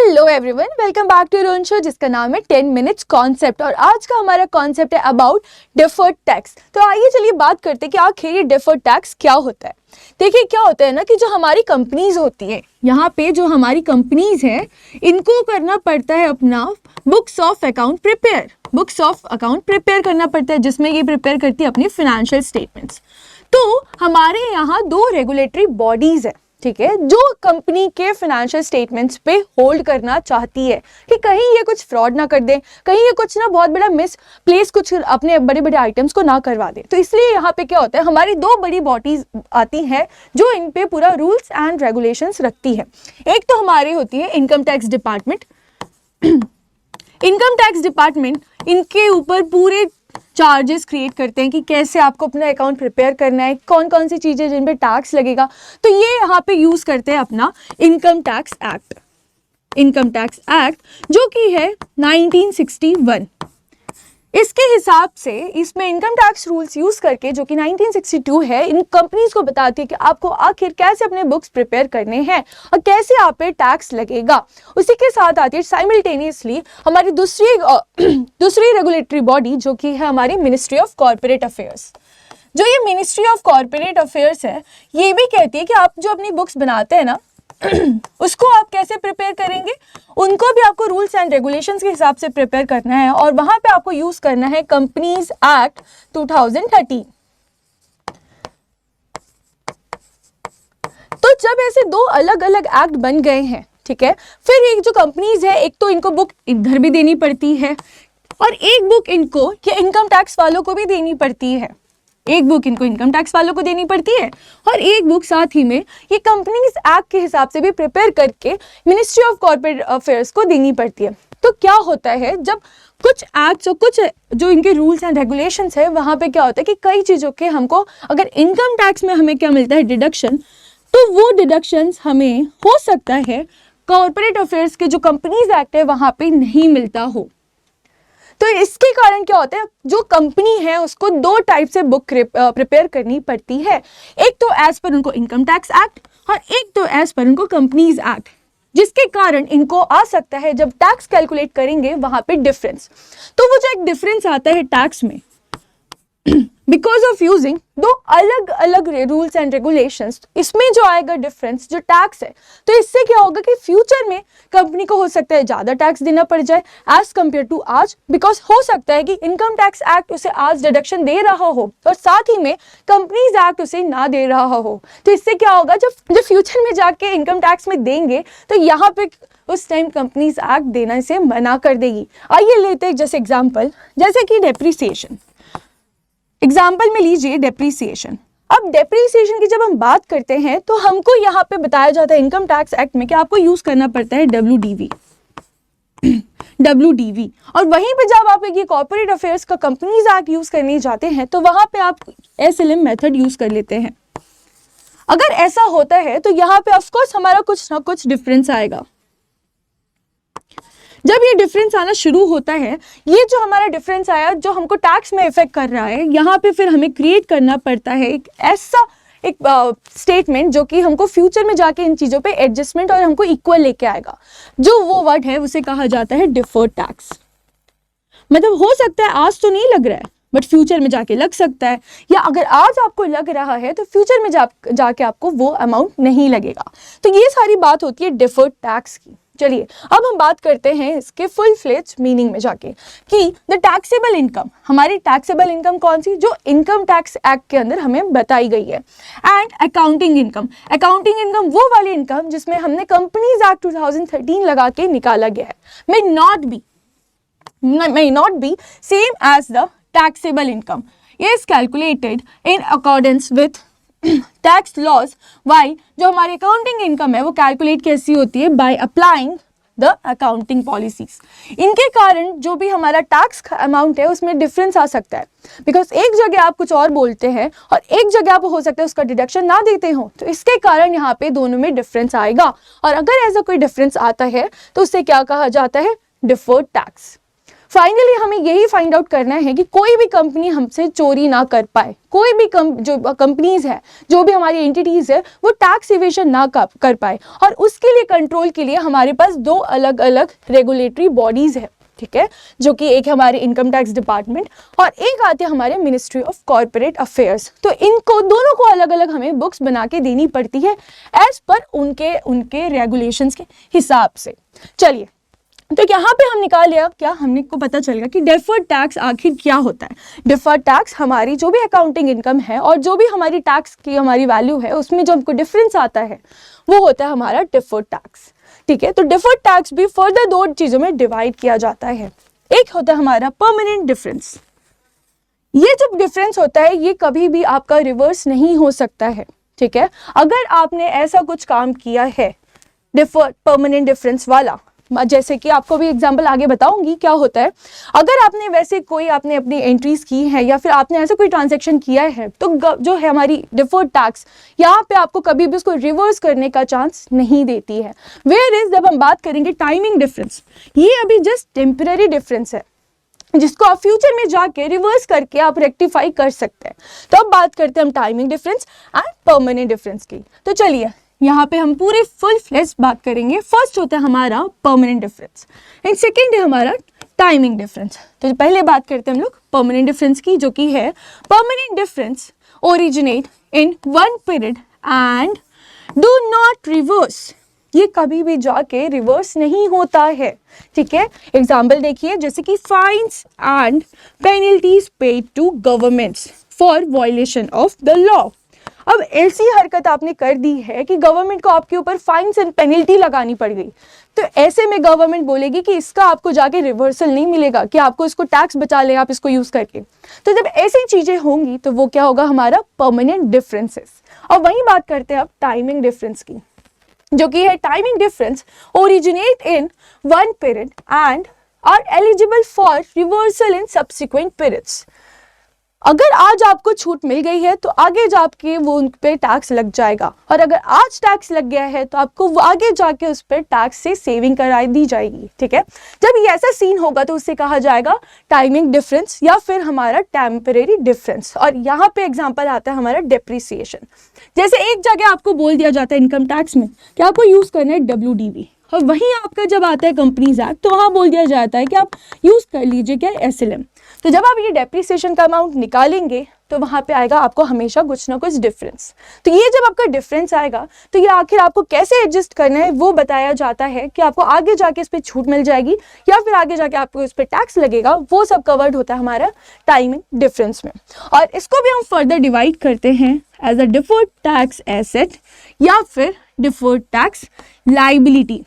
Hello everyone, welcome back to your show जिसका नाम है 10 मिनट्स कॉन्सेप्ट। और आज का हमारा कॉन्सेप्ट है अबाउट डिफर्ड टैक्स। तो आइए चलिए बात करते हैं कि आखिर ये डिफर्ड टैक्स क्या होता है। देखिए क्या होता है ना कि जो हमारी कंपनीज होती है, यहाँ पे जो हमारी कंपनीज है इनको करना पड़ता है अपना बुक्स ऑफ अकाउंट प्रिपेयर करना पड़ता है, जिसमें ये प्रिपेयर करती है अपनी फाइनेंशियल स्टेटमेंट्स। तो हमारे यहाँ दो रेगुलेटरी बॉडीज है, ठीक है, जो कंपनी के फाइनेंशियल स्टेटमेंट्स पे होल्ड करना चाहती है कि कहीं ये कुछ फ्रॉड ना कर दे, कहीं ये कुछ ना बहुत बड़ा मिस प्लेस कुछ अपने बड़े बड़े आइटम्स को ना करवा दे। तो इसलिए यहाँ पे क्या होता है, हमारी दो बड़ी बॉडीज आती हैं जो इन पे पूरा रूल्स एंड रेगुलेशंस रखती है। एक तो हमारी होती है income tax department. Income tax department इनके ऊपर पूरे चार्जेस क्रिएट करते हैं कि कैसे आपको अपना अकाउंट प्रिपेयर करना है, कौन कौन सी चीज़ें जिन पे टैक्स लगेगा। तो ये यहाँ पे यूज़ करते हैं अपना इनकम टैक्स एक्ट जो कि है 1961। इसके हिसाब से इसमें इनकम टैक्स रूल्स यूज़ करके, जो कि 1962 है, इन कंपनीज को बताती है कि आपको आखिर कैसे अपने बुक्स प्रिपेयर करने हैं और कैसे आप पे टैक्स लगेगा। उसी के साथ आती है साइमल्टेनियसली हमारी दूसरी रेगुलेटरी बॉडी जो कि है हमारी मिनिस्ट्री ऑफ कॉर्पोरेट अफेयर्स। जो ये मिनिस्ट्री ऑफ कॉर्पोरेट अफेयर्स है, ये भी कहती है कि आप जो अपनी बुक्स बनाते हैं ना उसको आप कैसे प्रिपेयर करेंगे, उनको भी आपको रूल्स एंड रेगुलेशंस के हिसाब से प्रिपेयर करना है। और वहां पे आपको यूज करना है कंपनीज एक्ट 2013। तो जब ऐसे दो अलग अलग एक्ट बन गए हैं, ठीक है, फिर एक जो कंपनीज है, एक तो इनको बुक इधर भी देनी पड़ती है और एक बुक इनको ये इनकम टैक्स वालों को भी देनी पड़ती है। एक बुक इनको इनकम टैक्स वालों को देनी पड़ती है और एक बुक साथ ही में ये कंपनीज एक्ट के हिसाब से भी प्रिपेयर करके मिनिस्ट्री ऑफ कॉर्पोरेट अफेयर्स को देनी पड़ती है। तो क्या होता है, जब कुछ एक्ट्स और कुछ जो इनके रूल्स एंड रेगुलेशंस है, वहां पे क्या होता है कि कई चीज़ों के हमको अगर इनकम टैक्स में हमें क्या मिलता है, डिडक्शन, तो वो डिडक्शंस हमें हो सकता है कॉर्पोरेट अफेयर्स के जो कंपनीज एक्ट है वहां पे नहीं मिलता हो। तो इसके कारण क्या होता है, जो कंपनी है उसको दो टाइप से बुक प्रिपेयर करनी पड़ती है। एक तो एज पर उनको इनकम टैक्स एक्ट और एक तो एज पर उनको कंपनीज एक्ट, जिसके कारण इनको आ सकता है जब टैक्स कैलकुलेट करेंगे वहां पे डिफरेंस। तो वो जो एक डिफरेंस आता है टैक्स में बिकॉज ऑफ यूजिंग दो अलग अलग रूल्स एंड रेगुलेशंस, इसमें जो आएगा डिफरेंस जो टैक्स है, तो इससे क्या होगा कि फ्यूचर में कंपनी को हो सकता है ज़्यादा टैक्स देना पड़ जाए एज कम्पेयर टू आज, बिकॉज हो सकता है कि इनकम टैक्स एक्ट उसे आज डिडक्शन दे रहा हो और साथ ही में कंपनीज एक्ट उसे ना दे रहा हो। तो इससे क्या होगा, जब फ्यूचर में जाके इनकम टैक्स में देंगे तो यहाँ पे उस टाइम कंपनीज एक्ट देने से मना कर देगी। आइए लेते हैं जैसे एग्जाम्पल, जैसे कि डेप्रीसिएशन। एग्जाम्पल में लीजिए डेप्रीसिएशन। अब डेप्रीसिएशन की जब हम बात करते हैं तो हमको यहाँ पे बताया जाता है इनकम टैक्स एक्ट में कि आपको यूज करना पड़ता है WDV। और वहीं पे जब आप ये कॉर्पोरेट अफेयर्स का कंपनीज एक्ट यूज करने जाते हैं तो वहां पे आप SLM मेथड यूज कर लेते हैं। अगर ऐसा होता है तो यहाँ पे ऑफकोर्स हमारा कुछ ना कुछ डिफरेंस आएगा। जब ये डिफरेंस आना शुरू होता है, ये जो हमारा डिफरेंस आया जो हमको टैक्स में इफेक्ट कर रहा है, यहाँ पे फिर हमें क्रिएट करना पड़ता है एक ऐसा स्टेटमेंट जो कि हमको फ्यूचर में जाके इन चीज़ों पे एडजस्टमेंट और हमको इक्वल लेके आएगा। जो वो वर्ड है उसे कहा जाता है डिफर्ड टैक्स। मतलब हो सकता है आज तो नहीं लग रहा है बट फ्यूचर में जाके लग सकता है, या अगर आज आपको लग रहा है तो फ्यूचर में जाके आपको वो अमाउंट नहीं लगेगा। तो ये सारी बात होती है डिफर्ड टैक्स की। चलिए अब हम बात करते हैं इसके फुल फ्लेज मीनिंग में जाके कि द टैक्सेबल इनकम, हमारी टैक्सेबल इनकम कौन सी, जो इनकम टैक्स एक्ट के अंदर हमें बताई गई है। एंड अकाउंटिंग इनकम वो वाली इनकम जिसमें हमने कंपनीज एक्ट 2013 लगा के निकाला गया है, may not be same as the taxable income is calculated in accordance with tax laws. Why जो हमारी अकाउंटिंग इनकम है वो कैलकुलेट कैसी होती है, by applying the accounting policies. इनके कारण जो भी हमारा टैक्स अमाउंट है उसमें डिफरेंस आ सकता है, बिकॉज एक जगह आप कुछ और बोलते हैं और एक जगह आप हो सकता है उसका डिडक्शन ना देते हो, तो इसके कारण यहाँ पे दोनों में डिफरेंस आएगा। और अगर ऐसा कोई डिफरेंस आता है तो उससे क्या कहा जाता है, डिफर्ड टैक्स। फाइनली हमें यही फाइंड आउट करना है कि कोई भी कंपनी हमसे चोरी ना कर पाए, कोई भी जो कंपनीज है, जो भी हमारी एंटिटीज है, वो टैक्स इवेशन ना कर पाए। और उसके लिए कंट्रोल के लिए हमारे पास दो अलग अलग रेगुलेटरी बॉडीज है, ठीक है, जो कि एक हमारे इनकम टैक्स डिपार्टमेंट और एक आते हैं हमारे मिनिस्ट्री ऑफ कॉर्पोरेट अफेयर्स। तो इनको दोनों को अलग अलग हमें बुक्स बना के देनी पड़ती है एज पर उनके रेगुलेशंस के हिसाब से। चलिए, तो यहाँ पे हम निकाल लिया, क्या हमने को पता चल गया कि डिफर्ड टैक्स आखिर क्या होता है। डिफर्ड टैक्स हमारी जो भी अकाउंटिंग इनकम है और जो भी हमारी टैक्स की हमारी वैल्यू है, उसमें जो हमको डिफरेंस आता है वो होता है हमारा डिफर्ड टैक्स, ठीक है। तो डिफर्ड टैक्स भी फर्दर दो चीजों में डिवाइड किया जाता है। एक होता है हमारा परमानेंट डिफरेंस। ये जो डिफरेंस होता है ये कभी भी आपका रिवर्स नहीं हो सकता है, ठीक है। अगर आपने ऐसा कुछ काम किया है डिफर्ड परमानेंट डिफरेंस वाला, जैसे कि आपको भी एग्जांपल आगे बताऊंगी क्या होता है, अगर आपने वैसे कोई आपने अपनी एंट्रीज की है या फिर आपने ऐसा कोई ट्रांजैक्शन किया है, तो जो है हमारी डिफर्ड टैक्स यहाँ पे आपको कभी भी उसको रिवर्स करने का चांस नहीं देती है। वेयर इज जब हम बात करेंगे टाइमिंग डिफरेंस, ये अभी जस्ट टेम्पररी डिफरेंस है जिसको आप फ्यूचर में जाके रिवर्स करके आप रेक्टिफाई कर सकते हैं। तो अब बात करते हैं हम timing difference and permanent difference की। तो चलिए यहाँ पे हम पूरे फुल फ्लेश बात करेंगे। फर्स्ट होता है हमारा परमानेंट डिफरेंस एंड सेकेंड है हमारा टाइमिंग डिफरेंस। तो पहले बात करते हैं हम लोग परमानेंट डिफरेंस की, जो कि है permanent difference originate in one period and do not reverse. ये कभी भी जाके रिवर्स नहीं होता है, ठीक है। एग्जाम्पल देखिए, जैसे कि fines and penalties paid to governments for violation of the law. अब ऐसी हरकत आपने कर दी है कि गवर्नमेंट को आपके ऊपर फाइन्स एंड पेनल्टी लगानी पड़ गई, तो ऐसे में गवर्नमेंट बोलेगी कि इसका आपको जाके रिवर्सल नहीं मिलेगा, कि आपको इसको टैक्स बचा ले आप इसको यूज करके। तो जब ऐसी चीजें होंगी तो वो क्या होगा, हमारा परमानेंट डिफरेंसेस। और वही बात करते हैं अब टाइमिंग डिफरेंस की, जो कि है timing difference originate in one period and are eligible for reversal in subsequent periods. अगर आज आपको छूट मिल गई है तो आगे जाके वो उन पे टैक्स लग जाएगा, और अगर आज टैक्स लग गया है तो आपको वो आगे जाके उस पर टैक्स से सेविंग करा दी जाएगी, ठीक है। जब ये ऐसा सीन होगा तो उसे कहा जाएगा टाइमिंग डिफरेंस या फिर हमारा टेम्परेरी डिफरेंस। और यहाँ पे एग्जांपल आता है हमारा डेप्रिसिएशन। जैसे एक जगह आपको बोल दिया जाता है इनकम टैक्स में कि आपको यूज करना है WDV, और वहीं आपका जब आता है कंपनीज एक्ट तो वहाँ बोल दिया जाता है कि आप यूज कर लीजिए क्या SLM। तो जब आप ये डेप्रिसिएशन का अमाउंट निकालेंगे तो वहाँ पे आएगा आपको हमेशा कुछ ना कुछ डिफरेंस। तो ये जब आपका डिफरेंस आएगा तो ये आखिर आपको कैसे एडजस्ट करना है वो बताया जाता है कि आपको आगे जाके इस पर छूट मिल जाएगी या फिर आगे जाके आपको इस पर टैक्स लगेगा, वो सब कवर्ड होता है हमारा टाइमिंग डिफरेंस में। और इसको भी हम फर्दर डिवाइड करते हैं as a deferred tax asset या फिर डिफर्ड टैक्स लाइबिलिटी।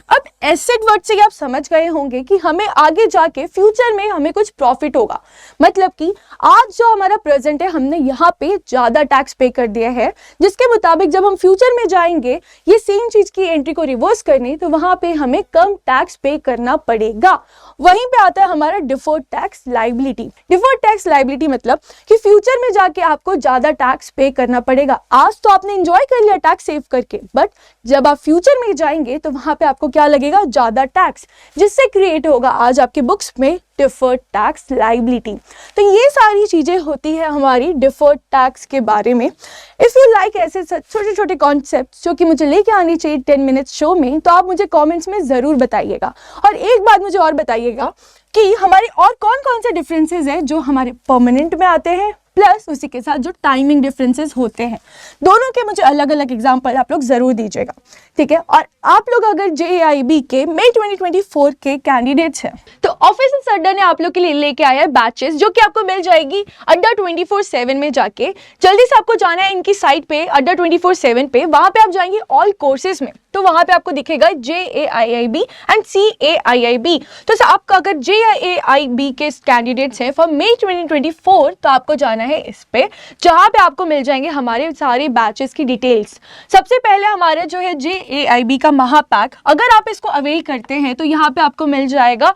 अब एसेट वर्ड से आप समझ गए होंगे कि हमें आगे जाके फ्यूचर में हमें कुछ प्रॉफिट होगा, मतलब कि आज जो हमारा प्रेजेंट है हमने यहाँ पे ज्यादा टैक्स पे कर दिया है, जिसके मुताबिक जब हम फ्यूचर में जाएंगे ये सेम चीज की एंट्री को रिवर्स करने तो वहां पे हमें कम टैक्स पे करना पड़ेगा। वहीं पे आता है हमारा deferred tax liability. Deferred tax liability मतलब कि फ्यूचर में जाके आपको ज्यादा टैक्स पे करना पड़ेगा। आज तो आपने एंजॉय कर लिया टैक्स सेव करके, बट जब आप फ्यूचर में जाएंगे तो वहां पे आपको क्या लगेगा, ज्यादा टैक्स, जिससे क्रिएट होगा आज आपके बुक्स में डिफर्ड टैक्स लाइबिलिटी। तो ये सारी चीजें होती है हमारी डिफर्ड टैक्स के बारे में। इफ यू लाइक ऐसे छोटे छोटे कॉन्सेप्ट जो कि मुझे लेके आने चाहिए 10 मिनट्स शो में, तो आप मुझे कमेंट्स में जरूर बताइएगा। और एक बात मुझे और बताइएगा कि हमारे और कौन कौन से डिफरेंसेस हैं जो हमारे परमानेंट में आते हैं, प्लस उसी के साथ जो टाइमिंग डिफरेंसेस होते हैं, दोनों के मुझे अलग अलग एग्जांपल आप लोग जरूर दीजिएगा, ठीक है। और आप लोग अगर JAIB के मई 2024 के कैंडिडेट्स हैं तो ऑफिस अड्डा ने आप लोग के लिए लेके आया है बैचेस, जो कि आपको मिल जाएगी अड्डा 24/7 में जाके। जल्दी से आपको जाना है इनकी साइट पे अड्डा 24/7 पे, वहां पे आप जाएंगे ऑल कोर्सेज में, तो वहां पे आपको दिखेगा JAIB एंड CAIIB। तो आपका अगर JAIB के कैंडिडेट्स हैं फॉर मई 2024 तो आपको जाना है इस पे, जहां पे आपको मिल जाएंगे हमारे सारे बैचेस की डिटेल्स। सबसे पहले हमारे जो है JAIB का महापैक, अगर आप इसको अवेल करते हैं तो यहाँ पे आपको मिल जाएगा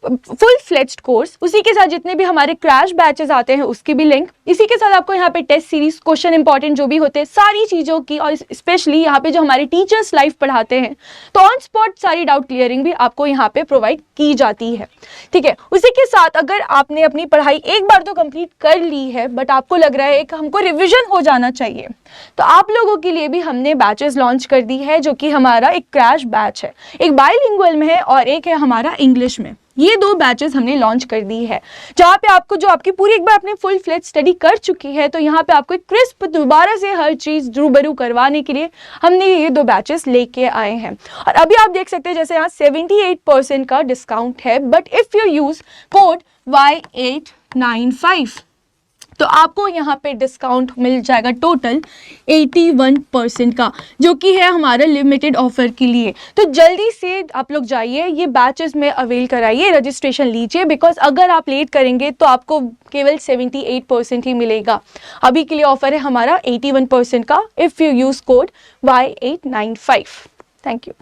फुल फ्लेज्ड कोर्स, उसी के साथ जितने भी हमारे क्रैश बैचेस आते हैं उसकी भी लिंक, इसी के साथ आपको यहाँ पे टेस्ट सीरीज, क्वेश्चन इंपॉर्टेंट जो भी होते हैं सारी चीज़ों की, और स्पेशली यहाँ पे जो हमारे टीचर्स लाइव पढ़ाते हैं तो ऑन स्पॉट सारी डाउट क्लियरिंग भी आपको यहाँ पे प्रोवाइड की जाती है। ठीक है, उसी के साथ अगर आपने अपनी पढ़ाई एक बार तो कंप्लीट कर ली है बट आपको लग रहा है कि हमको रिविजन हो जाना चाहिए, तो आप लोगों के लिए भी हमने बैचेस लॉन्च कर दी है, जो कि हमारा एक क्रैश बैच है, एक बाइलिंगुअल में है और एक है हमारा इंग्लिश में। ये 2 बैचेस हमने लॉन्च कर दी है, जहाँ पे आपको जो आपकी पूरी एक बार अपने फुल फ्लेज स्टडी कर चुकी है, तो यहाँ पे आपको एक क्रिस्प दोबारा से हर चीज़ रूबरू करवाने के लिए हमने ये 2 बैचेस लेके आए हैं। और अभी आप देख सकते हैं जैसे यहाँ 78% का डिस्काउंट है, but if you use code Y895 तो आपको यहाँ पे डिस्काउंट मिल जाएगा टोटल 81% का, जो कि है हमारा लिमिटेड ऑफर के लिए। तो जल्दी से आप लोग जाइए, ये बैचेस में अवेल कराइए, रजिस्ट्रेशन लीजिए, बिकॉज अगर आप लेट करेंगे तो आपको केवल 78% ही मिलेगा। अभी के लिए ऑफर है हमारा 81% का if you use code Y895। Thank you.